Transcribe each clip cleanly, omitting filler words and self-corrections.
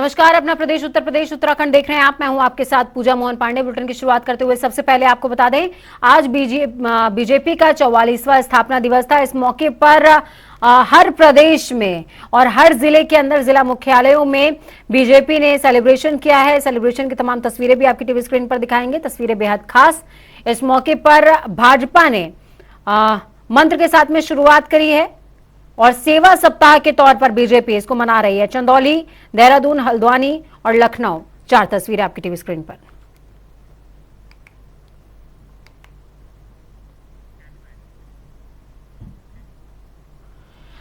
नमस्कार, अपना प्रदेश उत्तर प्रदेश उत्तराखंड देख रहे हैं आप। मैं हूं आपके साथ पूजा मोहन पांडे। बुलेटिन की शुरुआत करते हुए सबसे पहले आपको बता दें, आज बीजेपी का 44वां स्थापना दिवस था। इस मौके पर हर प्रदेश में और हर जिले के अंदर जिला मुख्यालयों में बीजेपी ने सेलिब्रेशन किया है। सेलिब्रेशन की तमाम तस्वीरें भी आपकी टीवी स्क्रीन पर दिखाएंगे, तस्वीरें बेहद खास। इस मौके पर भाजपा ने मंत्र के साथ में शुरुआत करी है और सेवा सप्ताह के तौर पर बीजेपी इसको मना रही है। चंदौली, देहरादून, हल्द्वानी और लखनऊ, 4 तस्वीरें आपकी टीवी स्क्रीन पर।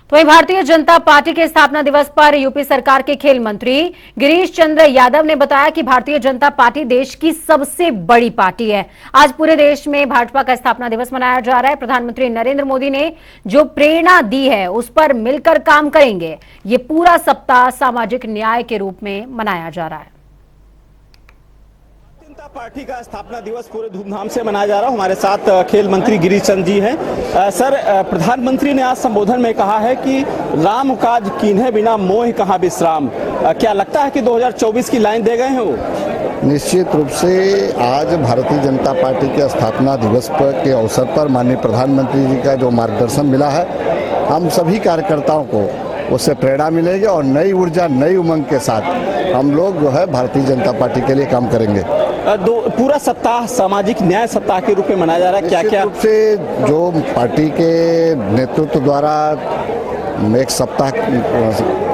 तो वहीं भारतीय जनता पार्टी के स्थापना दिवस पर यूपी सरकार के खेल मंत्री गिरीश चंद्र यादव ने बताया कि भारतीय जनता पार्टी देश की सबसे बड़ी पार्टी है। आज पूरे देश में भाजपा का स्थापना दिवस मनाया जा रहा है। प्रधानमंत्री नरेंद्र मोदी ने जो प्रेरणा दी है उस पर मिलकर काम करेंगे। ये पूरा सप्ताह सामाजिक न्याय के रूप में मनाया जा रहा है। जनता पार्टी का स्थापना दिवस पूरे धूमधाम से मनाया जा रहा है। हमारे साथ खेल मंत्री गिरीश चंद्र जी हैं। सर, प्रधानमंत्री ने आज संबोधन में कहा है कि राम काज कीन्हे बिना मोह कहाँ विश्राम। क्या लगता है कि 2024 की लाइन दे गए हैं वो? निश्चित रूप से आज भारतीय जनता पार्टी के स्थापना दिवस के अवसर पर माननीय प्रधानमंत्री जी का जो मार्गदर्शन मिला है, हम सभी कार्यकर्ताओं को उससे प्रेरणा मिलेगी और नई ऊर्जा, नई उमंग के साथ हम लोग जो है भारतीय जनता पार्टी के लिए काम करेंगे। पूरा सप्ताह सामाजिक न्याय सप्ताह के रूप में मनाया जा रहा है। क्या क्या रूप से जो पार्टी के नेतृत्व द्वारा एक सप्ताह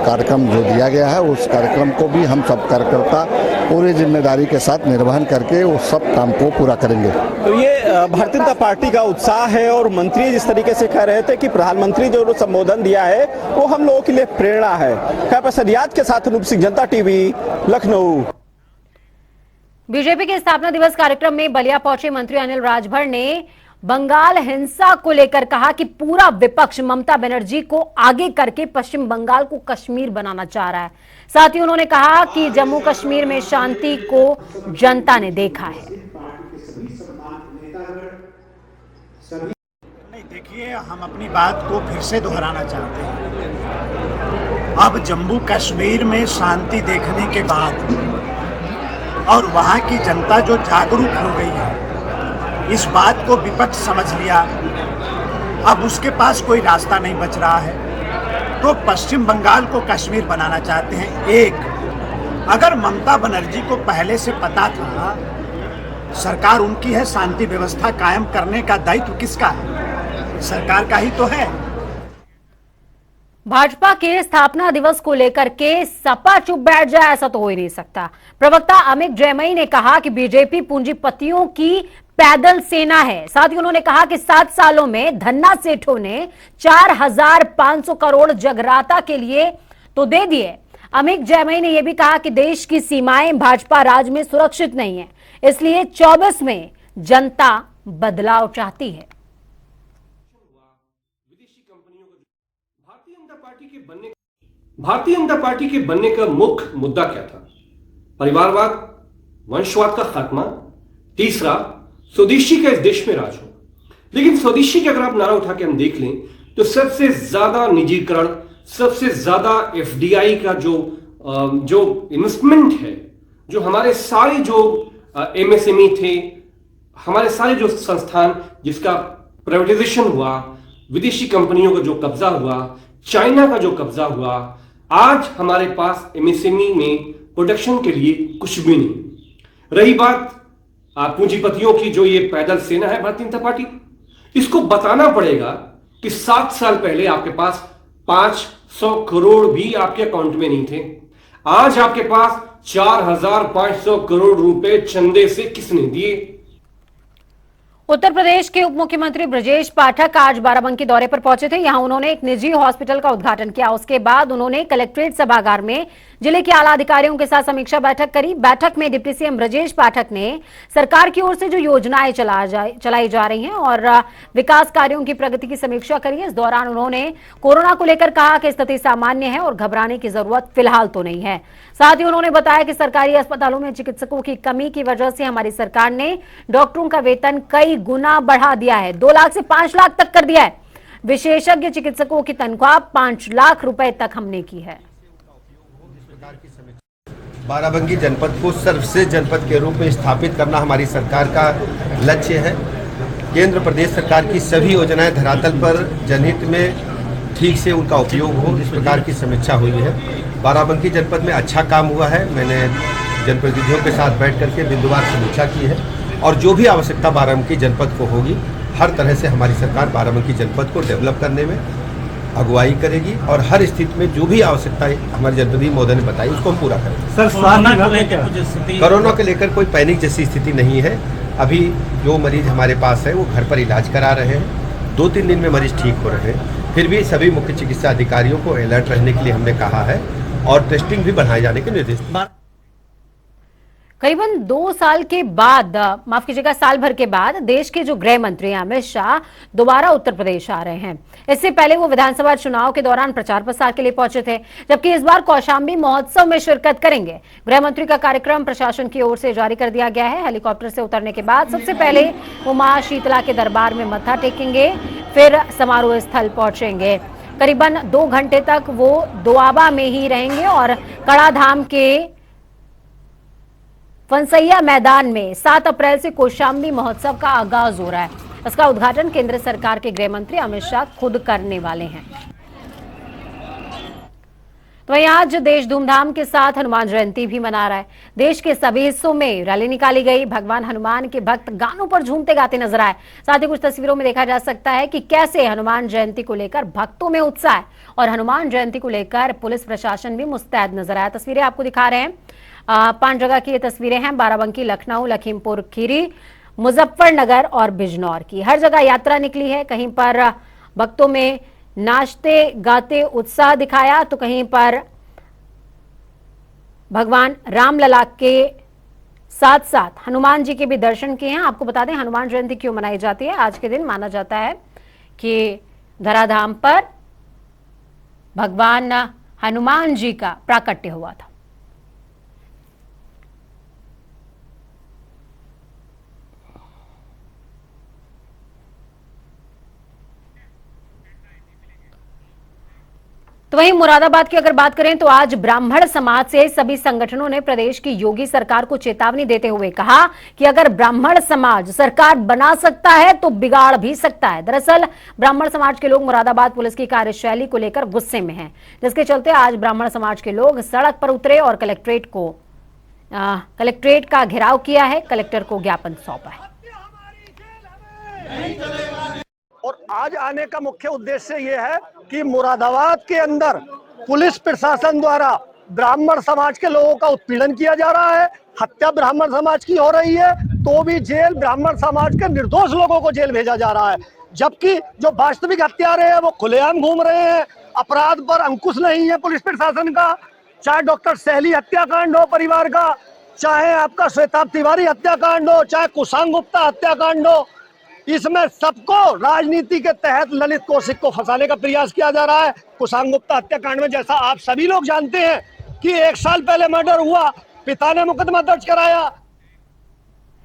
कार्यक्रम जो दिया गया है, उस कार्यक्रम को भी हम सब कार्यकर्ता पूरी जिम्मेदारी के साथ निर्वहन करके उस सब काम को पूरा करेंगे। तो ये भारतीय जनता पार्टी का उत्साह है और मंत्री जिस तरीके से कह रहे थे कि प्रधानमंत्री जो संबोधन दिया है वो हम लोगों के लिए प्रेरणा है। कैमरा सरियाद के साथ अनूप सिंह, जनता टीवी, लखनऊ। बीजेपी के स्थापना दिवस कार्यक्रम में बलिया पहुंचे मंत्री अनिल राजभर ने बंगाल हिंसा को लेकर कहा कि पूरा विपक्ष ममता बनर्जी को आगे करके पश्चिम बंगाल को कश्मीर बनाना चाह रहा है। साथ ही उन्होंने कहा कि जम्मू कश्मीर में शांति को जनता ने देखा है। नहीं, देखिए, हम अपनी बात को फिर से दोहराना चाहते हैं। अब जम्मू कश्मीर में शांति देखने के बाद और वहाँ की जनता जो जागरूक हो गई है, इस बात को विपक्ष समझ लिया। अब उसके पास कोई रास्ता नहीं बच रहा है, तो पश्चिम बंगाल को कश्मीर बनाना चाहते हैं। एक, अगर ममता बनर्जी को पहले से पता था सरकार उनकी है, शांति व्यवस्था कायम करने का दायित्व किसका है? सरकार का ही तो है। भाजपा के स्थापना दिवस को लेकर के सपा चुप बैठ जाए, ऐसा तो हो ही नहीं सकता। प्रवक्ता अमित जैमई ने कहा कि बीजेपी पूंजीपतियों की पैदल सेना है। साथ ही उन्होंने कहा कि 7 सालों में धन्ना सेठों ने 4500 करोड़ जगराता के लिए तो दे दिए। अमित जैमई ने यह भी कहा कि देश की सीमाएं भाजपा राज में सुरक्षित नहीं है, इसलिए 24 में जनता बदलाव चाहती है। भारतीय जनता पार्टी के बनने का मुख्य मुद्दा क्या था? परिवारवाद, वंशवाद का खात्मा। तीसरा, स्वदेशी का इस देश में राज हो। लेकिन स्वदेशी के अगर आप नारा उठा के हम देख लें तो सबसे ज्यादा निजीकरण, सबसे ज्यादा एफडीआई का जो इन्वेस्टमेंट है, जो हमारे सारे जो एमएसएमई थे, हमारे सारे जो संस्थान जिसका प्राइवेटाइजेशन हुआ, विदेशी कंपनियों का जो कब्जा हुआ, चाइना का जो कब्जा हुआ, आज हमारे पास एमएसएमई में प्रोडक्शन के लिए कुछ भी नहीं। रही बात पूंजीपतियों की, जो ये पैदल सेना है भारतीय जनता पार्टी, इसको बताना पड़ेगा कि 7 साल पहले आपके पास 500 करोड़ भी आपके अकाउंट में नहीं थे। आज आपके पास 4500 करोड़ रुपए चंदे से किसने दिए? उत्तर प्रदेश के उप मुख्यमंत्री ब्रजेश पाठक आज बाराबंकी दौरे पर पहुंचे थे। यहां उन्होंने एक निजी हॉस्पिटल का उद्घाटन किया। उसके बाद उन्होंने कलेक्ट्रेट सभागार में जिले के आला अधिकारियों के साथ समीक्षा बैठक करी। बैठक में डिप्टी सीएम ब्रजेश पाठक ने सरकार की ओर से जो योजनाएं चलाई जा रही हैं और विकास कार्यों की प्रगति की समीक्षा करी। इस दौरान उन्होंने कोरोना को लेकर कहा कि स्थिति सामान्य है और घबराने की जरूरत फिलहाल तो नहीं है। साथ ही उन्होंने बताया कि सरकारी अस्पतालों में चिकित्सकों की कमी की वजह से हमारी सरकार ने डॉक्टरों का वेतन कई गुना बढ़ा दिया है, 2 लाख से 5 लाख तक कर दिया है। विशेषज्ञ चिकित्सकों की तनख्वाह 5 लाख रुपए तक हमने की है। बाराबंकी जनपद को सर्वश्रेष्ठ जनपद के रूप में स्थापित करना हमारी सरकार का लक्ष्य है। केंद्र प्रदेश सरकार की सभी योजनाएं धरातल पर जनहित में ठीक से उनका उपयोग हो, इस प्रकार की समीक्षा हुई है। बाराबंकी जनपद में अच्छा काम हुआ है। मैंने जनप्रतिनिधियों के साथ बैठ करके बिंदुवार समीक्षा की है और जो भी आवश्यकता बाराबंकी जनपद को होगी, हर तरह से हमारी सरकार बाराबंकी जनपद को डेवलप करने में अगुवाई करेगी और हर स्थिति में जो भी आवश्यकता हमारे जनप्रतिनिधि महोदय ने बताई उसको हम पूरा करेंगे। सर, कोरोना को लेकर कोई पैनिक जैसी स्थिति नहीं है। अभी जो मरीज हमारे पास है वो घर पर इलाज करा रहे हैं। 2-3 दिन में मरीज ठीक हो रहे हैं। फिर भी सभी मुख्य चिकित्सा अधिकारियों को अलर्ट रहने के लिए हमने कहा है और टेस्टिंग भी बढ़ाए जाने के निर्देश दिए। करीबन 2 साल के बाद, माफ कीजिएगा, साल भर के बाद देश के जो गृह मंत्री अमित शाह दोबारा उत्तर प्रदेश आ रहे हैं। इससे पहले वो विधानसभा चुनाव के दौरान प्रचार प्रसार के लिए पहुंचे थे, जबकि इस बार कौशाम्बी महोत्सव में शिरकत करेंगे। गृह मंत्री का कार्यक्रम प्रशासन की ओर से जारी कर दिया गया है। हेलीकॉप्टर से उतरने के बाद सबसे पहले वो मां शीतला के दरबार में मत्था टेकेंगे, फिर समारोह स्थल पहुंचेंगे। करीबन 2 घंटे तक वो दोआबा में ही रहेंगे और कड़ाधाम के फनसैया मैदान में 7 अप्रैल से कौशाम्बी महोत्सव का आगाज हो रहा है। इसका उद्घाटन केंद्र सरकार के गृह मंत्री अमित शाह खुद करने वाले हैं। तो वहीं आज देश धूमधाम के साथ हनुमान जयंती भी मना रहा है। देश के सभी हिस्सों में रैली निकाली गई। भगवान हनुमान के भक्त गानों पर झूमते गाते नजर आए। साथ ही कुछ तस्वीरों में देखा जा सकता है कि कैसे हनुमान जयंती को लेकर भक्तों में उत्साह है और हनुमान जयंती को लेकर पुलिस प्रशासन भी मुस्तैद नजर आया। तस्वीरें आपको दिखा रहे हैं। 5 जगह की ये तस्वीरें हैं, बाराबंकी, लखनऊ, लखीमपुर खीरी, मुजफ्फरनगर और बिजनौर की। हर जगह यात्रा निकली है। कहीं पर भक्तों में नाचते गाते उत्साह दिखाया तो कहीं पर भगवान रामलला के साथ साथ हनुमान जी के भी दर्शन किए हैं। आपको बता दें हनुमान जयंती क्यों मनाई जाती है। आज के दिन माना जाता है कि धराधाम पर भगवान हनुमान जी का प्राकट्य हुआ था। तो वहीं मुरादाबाद की अगर बात करें तो आज ब्राह्मण समाज से सभी संगठनों ने प्रदेश की योगी सरकार को चेतावनी देते हुए कहा कि अगर ब्राह्मण समाज सरकार बना सकता है तो बिगाड़ भी सकता है। दरअसल ब्राह्मण समाज के लोग मुरादाबाद पुलिस की कार्यशैली को लेकर गुस्से में हैं, जिसके चलते आज ब्राह्मण समाज के लोग सड़क पर उतरे और कलेक्ट्रेट का घेराव किया है। कलेक्टर को ज्ञापन सौंपा है। और आज आने का मुख्य उद्देश्य ये है कि मुरादाबाद के अंदर पुलिस प्रशासन द्वारा ब्राह्मण समाज के लोगों का उत्पीड़न किया जा रहा है। हत्या ब्राह्मण समाज की हो रही है तो भी जेल ब्राह्मण समाज के निर्दोष लोगों को जेल भेजा जा रहा है, जबकि जो वास्तविक हत्यारे हैं वो खुलेआम घूम रहे हैं। अपराध पर अंकुश नहीं है पुलिस प्रशासन का, चाहे डॉक्टर सहली हत्याकांड हो परिवार का, चाहे आपका श्वेताब तिवारी हत्याकांड हो, चाहे कुशांग गुप्ता हत्याकांड हो। इसमें सबको राजनीति के तहत ललित कौशिक को फंसाने का प्रयास किया जा रहा है। कुशांग गुप्ता हत्याकांड में जैसा आप सभी लोग जानते हैं कि 1 साल पहले मर्डर हुआ, पिता ने मुकदमा दर्ज कराया।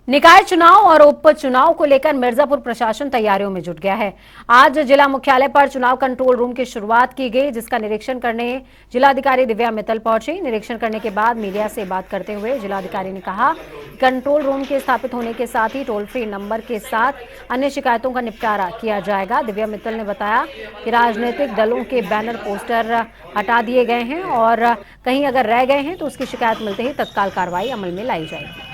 निकाय चुनाव और उपचुनाव को लेकर मिर्जापुर प्रशासन तैयारियों में जुट गया है। आज जिला मुख्यालय पर चुनाव कंट्रोल रूम की शुरुआत की गई, जिसका निरीक्षण करने जिलाधिकारी दिव्या मित्तल पहुंची। निरीक्षण करने के बाद मीडिया से बात करते हुए जिलाधिकारी ने कहा कंट्रोल रूम के स्थापित होने के साथ ही टोल फ्री नंबर के साथ अन्य शिकायतों का निपटारा किया जाएगा। दिव्या मित्तल ने बताया कि राजनीतिक दलों के बैनर पोस्टर हटा दिए गए हैं और कहीं अगर रह गए हैं तो उसकी शिकायत मिलते ही तत्काल कार्रवाई अमल में लाई जाएगी।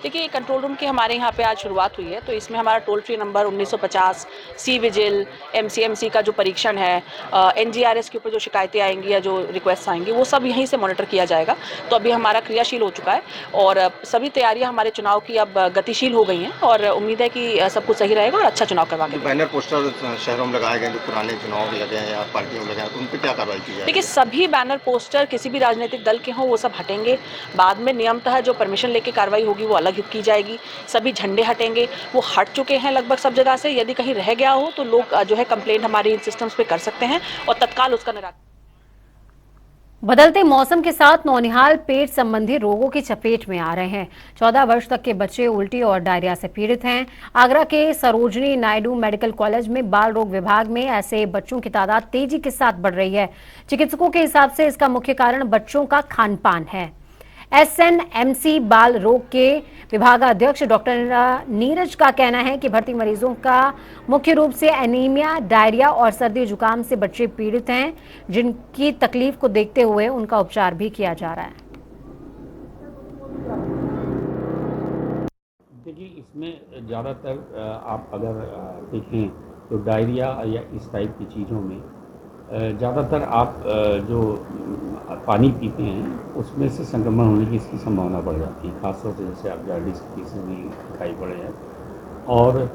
देखिए, कंट्रोल रूम की हमारे यहाँ पे आज शुरुआत हुई है, तो इसमें हमारा toll free number 1950, C vigil, MCMC का जो परीक्षण है, एनजीआरएस के ऊपर जो शिकायतें आएंगी या जो रिक्वेस्ट आएंगी वो सब यहीं से मॉनिटर किया जाएगा। तो अभी हमारा क्रियाशील हो चुका है और सभी तैयारियां हमारे चुनाव की अब गतिशील हो गई हैं और उम्मीद है कि सब कुछ सही रहेगा और अच्छा चुनाव करवा के। बैनर पोस्टर शहरों में लगाए गए जो पुराने चुनाव लगे हैं या पार्टियों में लगे हैं, उन पर क्या कार्रवाई की जाएगी? देखिए, सभी बैनर पोस्टर किसी भी राजनीतिक दल के हों वो सब हटेंगे। बाद में नियमतः जो परमिशन लेके कार्रवाई होगी वो अलग की जाएगी। सभी झंडे हटेंगे, वो हट चुके हैं लगभग सब जगह से। यदि कहीं रह गया हो तो लोग जो है कंप्लेंट हमारे सिस्टम्स पे कर सकते हैं और तत्काल उसका निराकरण। बदलते मौसम के साथ नौनिहाल पेट संबंधी रोगों की चपेट में आ रहे हैं। 14 वर्ष तक के बच्चे उल्टी और डायरिया से पीड़ित हैं। आगरा के सरोजनी नायडू मेडिकल कॉलेज में बाल रोग विभाग में ऐसे बच्चों की तादाद तेजी के साथ बढ़ रही है। चिकित्सकों के हिसाब से इसका मुख्य कारण बच्चों का खान-पान है। एसएनएमसी बाल रोग के विभागाध्यक्ष डॉक्टर नीरज का कहना है कि भर्ती मरीजों का मुख्य रूप से एनीमिया, डायरिया और सर्दी जुकाम से बच्चे पीड़ित हैं, जिनकी तकलीफ को देखते हुए उनका उपचार भी किया जा रहा है। देखिए, इसमें ज़्यादातर आप अगर देखें तो डायरिया या इस टाइप की चीज़ों में ज़्यादातर आप जो पानी पीते हैं उसमें से संक्रमण होने की इसकी संभावना बढ़ जाती है, खासतौर से जैसे आप जॉन्डिस के केसेस में दिखाई पड़े हैं, और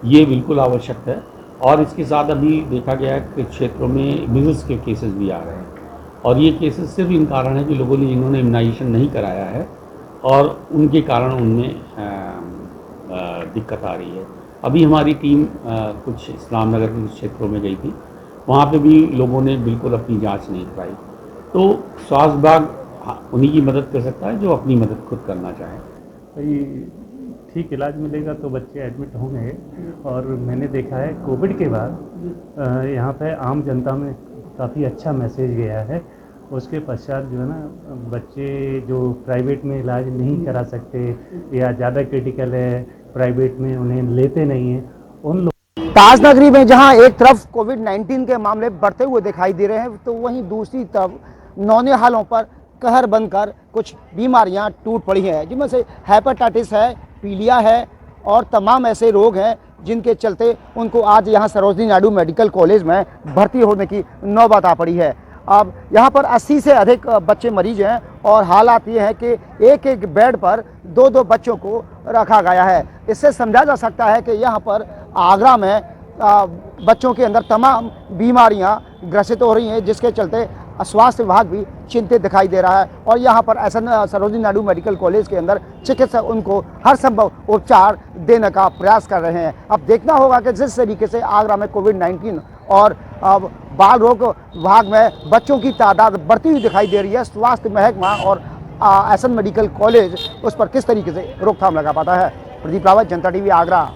ये बिल्कुल आवश्यक है। और इसके साथ अभी देखा गया है कि क्षेत्रों में मीजल्स के केसेस भी आ रहे हैं, और ये केसेस सिर्फ इन कारण है कि लोगों ने जिन्होंने इम्यूनाइजेशन नहीं कराया है और उनके कारण उनमें दिक्कत आ रही है। अभी हमारी टीम कुछ इस्लाम नगर के क्षेत्रों में गई थी, वहाँ पे भी लोगों ने बिल्कुल अपनी जांच नहीं कराई। तो स्वास्थ्य विभाग उन्हीं की मदद कर सकता है जो अपनी मदद खुद करना चाहे। भाई ठीक इलाज मिलेगा तो बच्चे एडमिट होंगे। और मैंने देखा है कोविड के बाद यहाँ पे आम जनता में काफ़ी अच्छा मैसेज गया है। उसके पश्चात जो है ना, बच्चे जो प्राइवेट में इलाज नहीं करा सकते या ज़्यादा क्रिटिकल है, प्राइवेट में उन्हें लेते नहीं हैं, उन लोग ताजनगरी में जहां एक तरफ कोविड-19 के मामले बढ़ते हुए दिखाई दे रहे हैं, तो वहीं दूसरी तरफ नौनिहालों पर कहर बनकर कुछ बीमारियां टूट पड़ी हैं, जिनमें से हेपेटाइटिस है, पीलिया है और तमाम ऐसे रोग हैं जिनके चलते उनको आज यहां सरोजनी नायडू मेडिकल कॉलेज में भर्ती होने की नौबत आ पड़ी है। अब यहाँ पर 80 से अधिक बच्चे मरीज हैं और हालात ये है कि एक एक बेड पर 2-2 बच्चों को रखा गया है। इससे समझा जा सकता है कि यहाँ पर आगरा में बच्चों के अंदर तमाम बीमारियां ग्रसित हो रही हैं, जिसके चलते स्वास्थ्य विभाग भी चिंतित दिखाई दे रहा है। और यहाँ पर सरोजनी नायडू मेडिकल कॉलेज के अंदर चिकित्सक उनको हर संभव उपचार देने का प्रयास कर रहे हैं। अब देखना होगा कि जिस तरीके से आगरा में कोविड-19 और बाल रोग विभाग में बच्चों की तादाद बढ़ती हुई दिखाई दे रही है, स्वास्थ्य महकमा और एसएन मेडिकल कॉलेज उस पर किस तरीके से रोकथाम लगा पाता है। प्रदीप रावत, जनता टीवी, आगरा।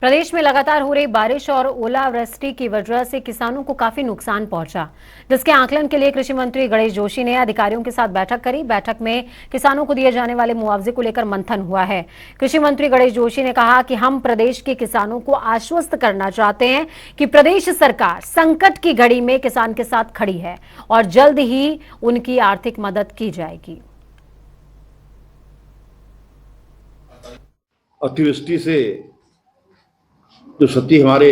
प्रदेश में लगातार हो रही बारिश और ओलावृष्टि की वजह से किसानों को काफी नुकसान पहुंचा, जिसके आकलन के लिए कृषि मंत्री गणेश जोशी ने अधिकारियों के साथ बैठक करी। बैठक में किसानों को दिए जाने वाले मुआवजे को लेकर मंथन हुआ है। कृषि मंत्री गणेश जोशी ने कहा कि हम प्रदेश के किसानों को आश्वस्त करना चाहते हैं कि प्रदेश सरकार संकट की घड़ी में किसान के साथ खड़ी है और जल्द ही उनकी आर्थिक मदद की जाएगी। अतिवृष्टि से जो क्षति हमारे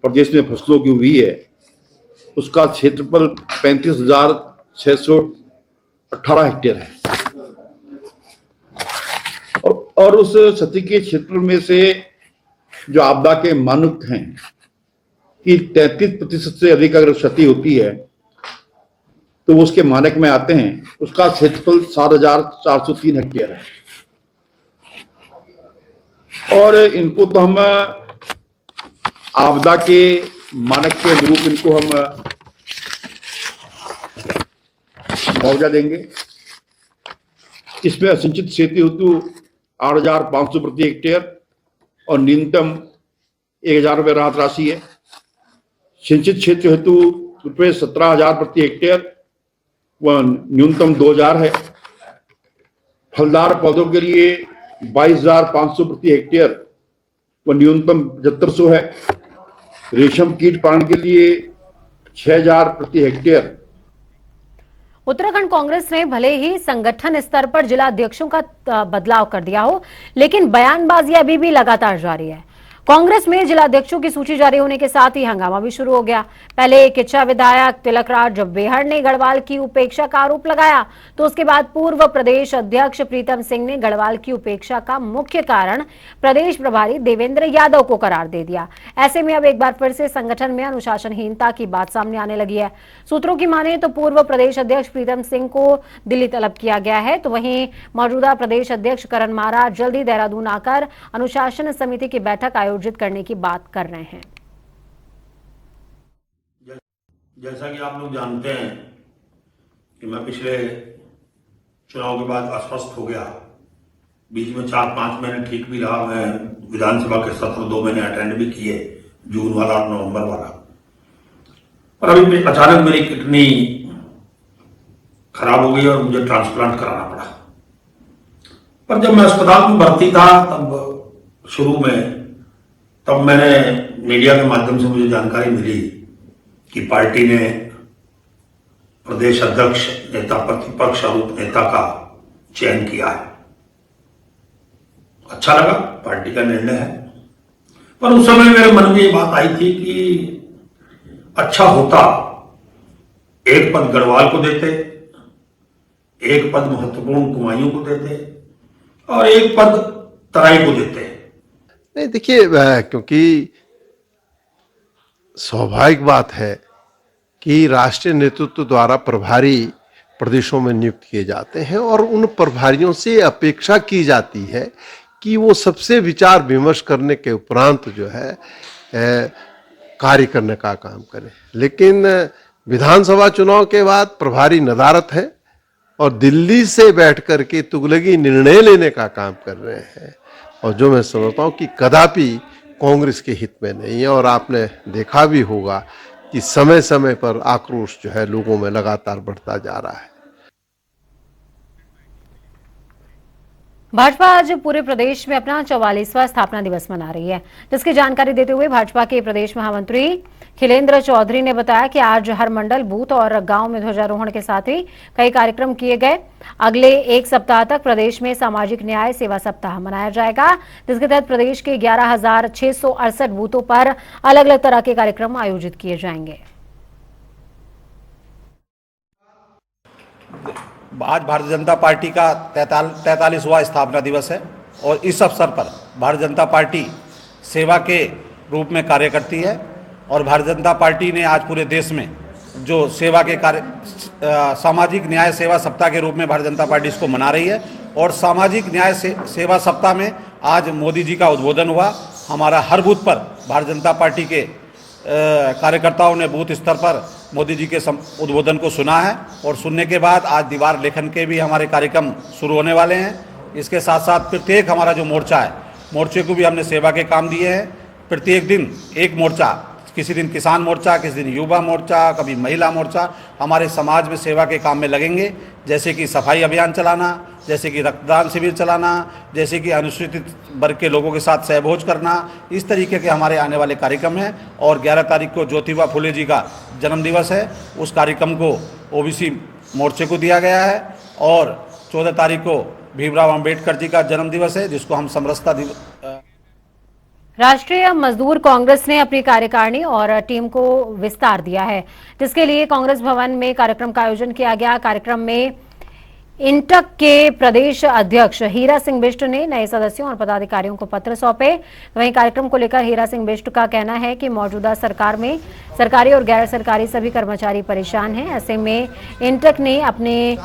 प्रदेश में फसलों की हुई है, उसका क्षेत्रफल 35,618 हेक्टेयर है। और उस क्षति के क्षेत्र में से जो आपदा के मानक हैं कि 33% से अधिक अगर क्षति होती है तो वो उसके मानक में आते हैं। उसका क्षेत्रफल 7,403 हेक्टेयर है। और इनको तो हम आपदा के मानक के अनुरूप इनको हम मुआवजा देंगे। इसमें असिंचित क्षेत्र हेतु 8,500 प्रति हेक्टेयर और न्यूनतम 1,000 रुपये राहत राशि है। सिंचित क्षेत्र हेतु रुपये 17,000 प्रति हेक्टेयर व न्यूनतम 2,000 है। फलदार पौधों के लिए 22,500 प्रति हेक्टेयर व न्यूनतम 7,500 है। रेशम कीट पालन के लिए 6,000 प्रति हेक्टेयर। उत्तराखंड कांग्रेस ने भले ही संगठन स्तर पर जिला अध्यक्षों का बदलाव कर दिया हो, लेकिन बयानबाजी अभी भी लगातार जारी है। कांग्रेस में जिला अध्यक्षों की सूची जारी होने के साथ ही हंगामा भी शुरू हो गया। पहले किच्छा विधायक तिलकराज जब्बेहर ने गढ़वाल की उपेक्षा का आरोप लगाया, तो उसके बाद पूर्व प्रदेश अध्यक्ष प्रीतम सिंह ने गढ़वाल की उपेक्षा का मुख्य कारण प्रदेश प्रभारी देवेंद्र यादव को करार दे दिया। ऐसे में अब एक बार फिर से संगठन में अनुशासनहीनता की बात सामने आने लगी है। सूत्रों की माने तो पूर्व प्रदेश अध्यक्ष प्रीतम सिंह को दिल्ली तलब किया गया है, तो वहीं मौजूदा प्रदेश अध्यक्ष करण मारा जल्दी देहरादून आकर अनुशासन समिति की बैठक आयोजित करने की बात कर रहे हैं। जैसा कि आप लोग जानते हैं कि मैं पिछले चुनाव के बाद अस्वस्थ हो गया, बीच में 4-5 महीने ठीक भी रहा। मैं विधानसभा के सत्र 2 महीने अटेंड भी किए, जून वाला और नवंबर वाला। और अभी अचानक मेरी किडनी खराब हो गई और मुझे ट्रांसप्लांट कराना पड़ा। पर जब मैं अस्पताल में भर्ती था तब शुरू में मैंने मीडिया के माध्यम से मुझे जानकारी मिली कि पार्टी ने प्रदेश अध्यक्ष, नेता प्रतिपक्ष और उप नेता का चयन किया है। अच्छा लगा, पार्टी का निर्णय है। पर उस समय मेरे मन में ये बात आई थी कि अच्छा होता एक पद गढ़वाल को देते, एक पद महत्वपूर्ण कुमायूं को देते और एक पद तराई को देते। नहीं, देखिए, क्योंकि स्वाभाविक बात है कि राष्ट्रीय नेतृत्व द्वारा प्रभारी प्रदेशों में नियुक्त किए जाते हैं और उन प्रभारियों से अपेक्षा की जाती है कि वो सबसे विचार विमर्श करने के उपरांत जो है कार्य करने का काम करें। लेकिन विधानसभा चुनाव के बाद प्रभारी नदारत है और दिल्ली से बैठ कर के तुगलकी निर्णय लेने का काम कर रहे हैं, और जो मैं समझता हूँ कि कदापि कांग्रेस के हित में नहीं है। और आपने देखा भी होगा कि समय समय पर आक्रोश जो है लोगों में लगातार बढ़ता जा रहा है। भाजपा आज पूरे प्रदेश में अपना 44वां स्थापना दिवस मना रही है, जिसकी जानकारी देते हुए भाजपा के प्रदेश महामंत्री खिलेंद्र चौधरी ने बताया कि आज हर मंडल, बूथ और गांव में ध्वजारोहण के साथ ही कई कार्यक्रम किए गए। अगले एक सप्ताह तक प्रदेश में सामाजिक न्याय सेवा सप्ताह मनाया जाएगा, जिसके तहत प्रदेश के 11,668 बूथों पर अलग अलग तरह के कार्यक्रम आयोजित किए जाएंगे। आज भारतीय जनता पार्टी का 43वां स्थापना दिवस है और इस अवसर पर भारतीय जनता पार्टी सेवा के रूप में कार्य करती है और भारतीय जनता पार्टी ने आज पूरे देश में जो सेवा के कार्य सामाजिक न्याय सेवा सप्ताह के रूप में भारतीय जनता पार्टी इसको मना रही है। और सामाजिक न्याय सेवा सप्ताह में आज मोदी जी का उद्बोधन हुआ। हमारा हर बूथ पर भारतीय जनता पार्टी के कार्यकर्ताओं ने बूथ स्तर पर मोदी जी के उद्बोधन को सुना है और सुनने के बाद आज दीवार लेखन के भी हमारे कार्यक्रम शुरू होने वाले हैं। इसके साथ साथ प्रत्येक हमारा जो मोर्चा है, मोर्चे को भी हमने सेवा के काम दिए हैं। प्रत्येक दिन एक मोर्चा, किसी दिन किसान मोर्चा, किसी दिन युवा मोर्चा, कभी महिला मोर्चा, हमारे समाज में सेवा के काम में लगेंगे, जैसे कि सफाई अभियान चलाना, जैसे कि रक्तदान शिविर चलाना, जैसे कि अनुसूचित वर्ग के लोगों के साथ सहभोज करना। इस तरीके के हमारे आने वाले कार्यक्रम हैं। और 11 तारीख को ज्योतिबा फुले जी का जन्मदिवस है, उस कार्यक्रम को ओबीसी मोर्चे को दिया गया है। और 14 तारीख को भीमराव अंबेडकर जी का जन्मदिवस है, जिसको हम समरसता दिवस। राष्ट्रीय मजदूर कांग्रेस ने अपनी कार्यकारिणी और टीम को विस्तार दिया है, जिसके लिए कांग्रेस भवन में कार्यक्रम का आयोजन किया गया। कार्यक्रम में इंटक के प्रदेश अध्यक्ष हीरा सिंह बिष्ट ने नए सदस्यों और पदाधिकारियों को पत्र सौंपे। वहीं कार्यक्रम को लेकर हीरा सिंह बिष्ट का कहना है कि मौजूदा सरकार में सरकारी और गैर सरकारी सभी कर्मचारी परेशान हैं। ऐसे में इंटक ने अपने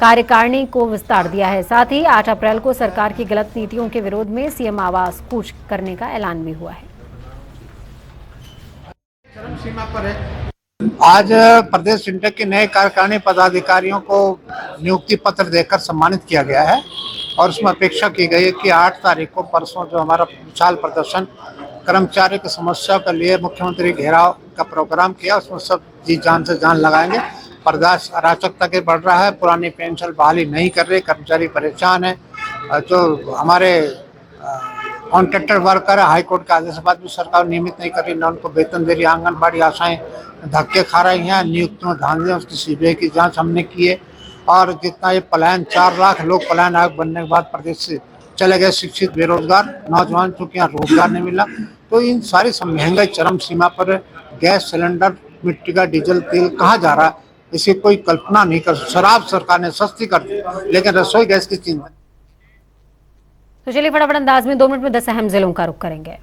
कार्यकारिणी को विस्तार दिया है। साथ ही 8 अप्रैल को सरकार की गलत नीतियों के विरोध में सीएम आवास कूच करने का ऐलान भी हुआ है। चरम सीमा पर है। आज प्रदेश इंटक के नए कार्यकारिणी पदाधिकारियों को नियुक्ति पत्र देकर सम्मानित किया गया है और उसमें अपेक्षा की गई है कि 8 तारीख को परसों जो हमारा विशाल प्रदर्शन कर्मचारी की समस्या के लिए मुख्यमंत्री घेराव का प्रोग्राम किया, उसमें सब जी जान से जान लगाएंगे। बर्दाश्त अराजकता के बढ़ रहा है, पुरानी पेंशन बहाली नहीं कर रहे, कर्मचारी परेशान है। जो हमारे कॉन्ट्रैक्टर वर्कर है, हाईकोर्ट के आदेश के बाद भी सरकार नियमित नहीं कर रही, न उनको वेतन दे रही, आंगनबाड़ी आशाएं धक्के खा रही हैं, नियुक्तियों धांधले, उसकी सीबीआई की जांच हमने की है। और जितना ये पलायन, 4 लाख लोग पलायन आयोग बनने के बाद प्रदेश से चले गए, शिक्षित बेरोजगार नौजवान, चूंकि यहाँ रोजगार नहीं मिला, तो इन सारी महंगाई चरम सीमा पर। गैस सिलेंडर, मिट्टी का डीजल तेल कहाँ जा रहा है, इसकी कोई कल्पना नहीं कर। शराब सरकार ने सस्ती कर दी, लेकिन रसोई गैस की चिंता। तो चलिए फटाफट अंदाज में 2 मिनट में 10 अहम जिलों का रुख करेंगे।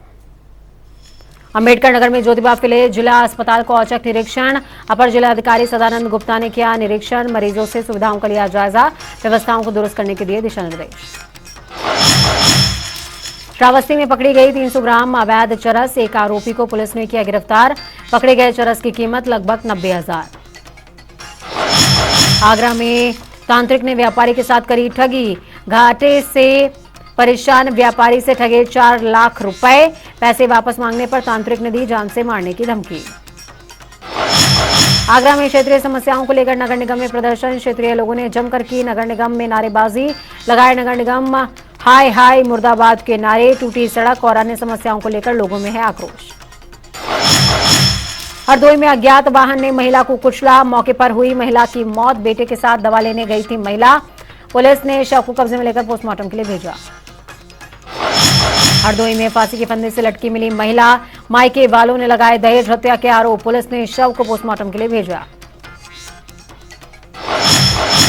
अंबेडकर नगर में ज्योतिबा फुले जिला अस्पताल का औचक निरीक्षण। अपर जिलाधिकारी सदानंद गुप्ता ने किया निरीक्षण। मरीजों से सुविधाओं का लिया जायजा, व्यवस्थाओं को दुरुस्त करने के दिए दिशा निर्देश। श्रावस्ती में पकड़ी गई 300 ग्राम अवैध चरस, एक आरोपी को पुलिस ने किया गिरफ्तार। पकड़े गए चरस की कीमत लगभग 90,000। आगरा में तांत्रिक ने व्यापारी के साथ करी ठगी। घाटे से परेशान व्यापारी से ठगे 4 लाख रुपए। पैसे वापस मांगने पर तांत्रिक ने दी जान से मारने की धमकी। आगरा में क्षेत्रीय समस्याओं को लेकर नगर निगम में प्रदर्शन। क्षेत्रीय लोगों ने जमकर की नगर निगम में नारेबाजी लगाए। नगर निगम हाय हाय मुर्दाबाद के नारे। टूटी सड़क और अन्य समस्याओं को लेकर लोगों में है आक्रोश। हरदोई में अज्ञात वाहन ने महिला को कुचला। मौके पर हुई महिला की मौत। बेटे के साथ दवा लेने गई थी महिला। पुलिस ने शव को कब्जे में लेकर पोस्टमार्टम के लिए भेजा। हरदोई में फांसी के फंदे से लटकी मिली महिला। मायके वालों ने लगाए दहेज हत्या के आरोप। पुलिस ने शव को पोस्टमार्टम के लिए भेजा।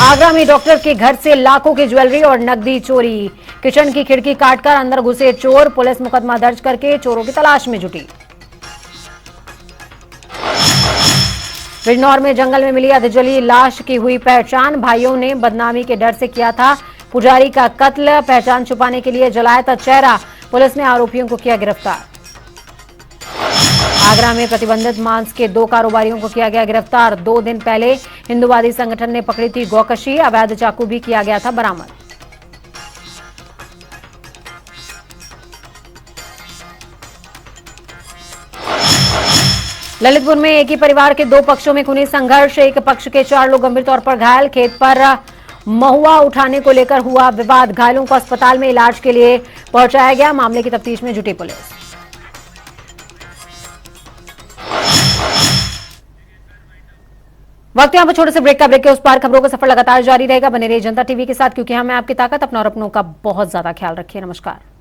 आगरा में डॉक्टर के घर से लाखों की ज्वेलरी और नकदी चोरी। किचन की खिड़की काटकर अंदर घुसे चोर। पुलिस मुकदमा दर्ज करके चोरों की तलाश में जुटी। बिजनौर में जंगल में मिली अधजली लाश की हुई पहचान। भाइयों ने बदनामी के डर से किया था पुजारी का कत्ल। पहचान छुपाने के लिए जलाया था चेहरा। पुलिस ने आरोपियों को किया गिरफ्तार। आगरा में प्रतिबंधित मांस के 2 कारोबारियों को किया गया गिरफ्तार। 2 दिन पहले हिंदुवादी संगठन ने पकड़ी थी गौकशी। अवैध चाकू भी किया गया था बरामद। ललितपुर में एक ही परिवार के 2 पक्षों में खूनी संघर्ष। एक पक्ष के 4 लोग गंभीर तौर पर घायल। खेत पर महुआ उठाने को लेकर हुआ विवाद। घायलों को अस्पताल में इलाज के लिए पहुंचाया गया। मामले की तफ्तीश में जुटी पुलिस। वक्त यहाँ पर छोटे से ब्रेक का। ब्रेक के उस पार खबरों का सफर लगातार जारी रहेगा। बने रहिए जनता टीवी के साथ, क्योंकि हमें आपकी ताकत अपना और अपनों का बहुत ज्यादा ख्याल रखिए। नमस्कार।